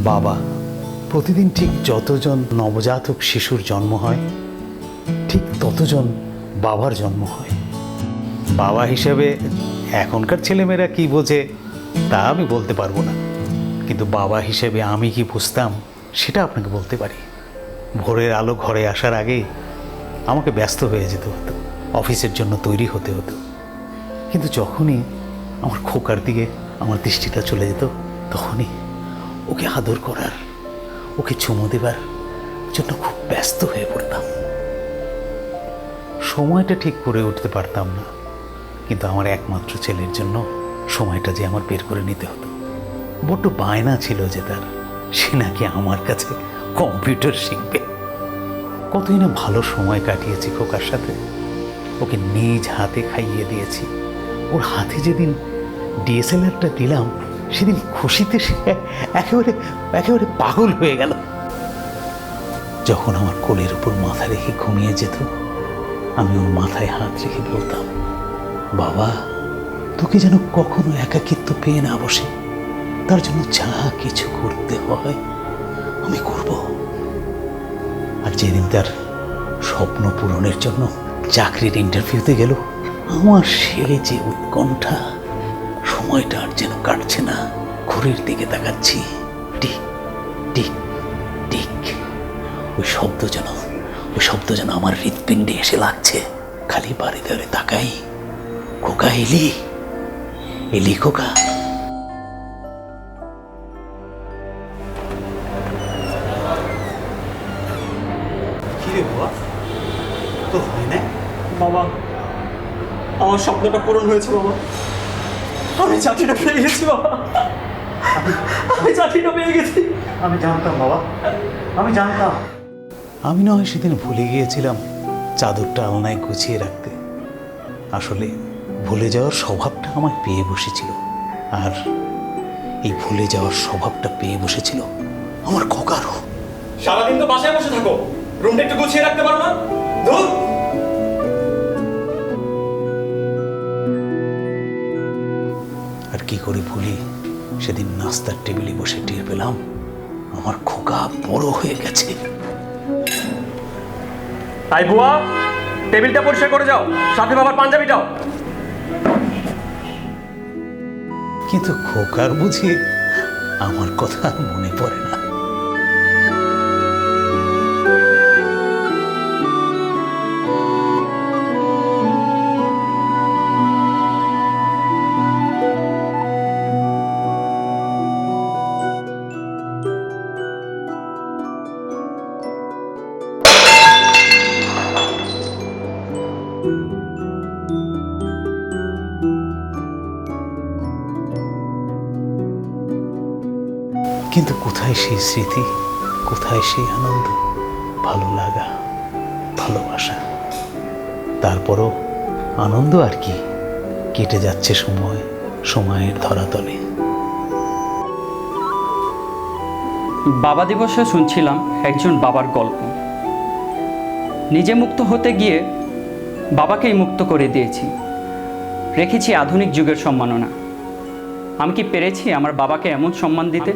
বাবা, প্রতিদিন ঠিক যতজন নবজাতক শিশুর জন্ম হয় ঠিক ততজন বাবার জন্ম হয়। বাবা হিসেবে এখনকার ছেলেমেয়েরা কি বোঝে তা আমি বলতে পারবো না, কিন্তু বাবা হিসেবে আমি কি বুঝতাম সেটা আপনাকে বলতে পারি। ভোরের আলো ঘরে আসার আগেই আমাকে ব্যস্ত হয়ে যেতে হতো, অফিসের জন্য তৈরি হতে হতো। কিন্তু যখনই আমার খোকার দিকে আমার দৃষ্টিটা চলে যেত, তখনই ওকে আদর করার, ওকে চুমু দেবার জন্য খুব ব্যস্ত হয়ে পড়তাম। সময়টা ঠিক করে উঠতে পারতাম না, কিন্তু আমার একমাত্র ছেলের জন্য সময়টা যে আমার বের করে নিতে হতো। বড্ড বায়না ছিল যে তার, সে নাকি আমার কাছে কম্পিউটার শিখবে। কতই না ভালো সময় কাটিয়েছি খোকার সাথে। ওকে নিজ হাতে খাইয়ে দিয়েছি। ওর হাতে যেদিন ডিএসএলআরটা দিলাম, সেদিন খুশিতে সে একেবারে একেবারে পাগল হয়ে গেল। যখন আমার কোলের উপর মাথা রেখে ঘুমিয়ে যেত, আমি ওর মাথায় হাত রেখে বলতাম, বাবা, তোকে যেন কখনো একাকিত্ব পেয়ে না বসে, তার জন্য যা কিছু করতে হয় আমি করব। আর যেদিন তার স্বপ্ন পূরণের জন্য চাকরির ইন্টারভিউতে গেল, আমার সে যে উৎকণ্ঠা, সময়টা আর যেন কাটছে না। ঘড়ির দিকে তাকাচ্ছি, টিক টিক টিক। ওই শব্দ যেন আমার হৃৎপিণ্ডে এসে লাগছে। খালি বাড়ি ধরে তাকাই, খোকা এলি, এলি খোকা। কিরে বাবা, তোর হয় না? বাবা, আমার স্বপ্নটা পূরণ হয়েছে বাবা। আমি চাকরিটা পেয়ে গেছি বাবা। আমি চাকরিটা পেয়ে গেছি। আমি জানতাম বাবা, আমি জানতাম। আমি না হয় সেদিন ভুলে গিয়েছিলাম চাদরটা আলনায় গুছিয়ে রাখতে। আসলে ভুলে যাওয়ার স্বভাবটা আমায় পেয়ে বসেছিল, আর এই ভুলে যাওয়ার স্বভাবটা পেয়ে বসেছিল আমার খোকারও। সারাদিন তো বাসায় বসে থাকো, রুমটা একটু গুছিয়ে রাখতে পারো না? ধুর! আর কি করে ভুলি, সেদিন নাস্তার টেবিলে বসে টের পেলাম আমার খোকা বড় হয়ে গেছে। তাই বুয়া, টেবিলটা পরিষ্কার করে যাও, সাথে বাবার পাঞ্জাবিটাও। কিন্তু খোকার বুঝি আমার কথা আর মনে পড়ে না। কিন্তু কোথায় সেই স্মৃতি, কোথায় সেই আনন্দ, ভালো লাগা, ভালোবাসা? তারপরও আনন্দ আর কি, কেটে যাচ্ছে সময়, সময়ের ধরাতলে। বাবা দিবসে শুনছিলাম একজন বাবার গল্প। নিজে মুক্ত হতে গিয়ে বাবাকেই মুক্ত করে দিয়েছি, রেখেছি আধুনিক যুগের সম্মাননা। আমি কি পেরেছি আমার বাবাকে এমন সম্মান দিতে?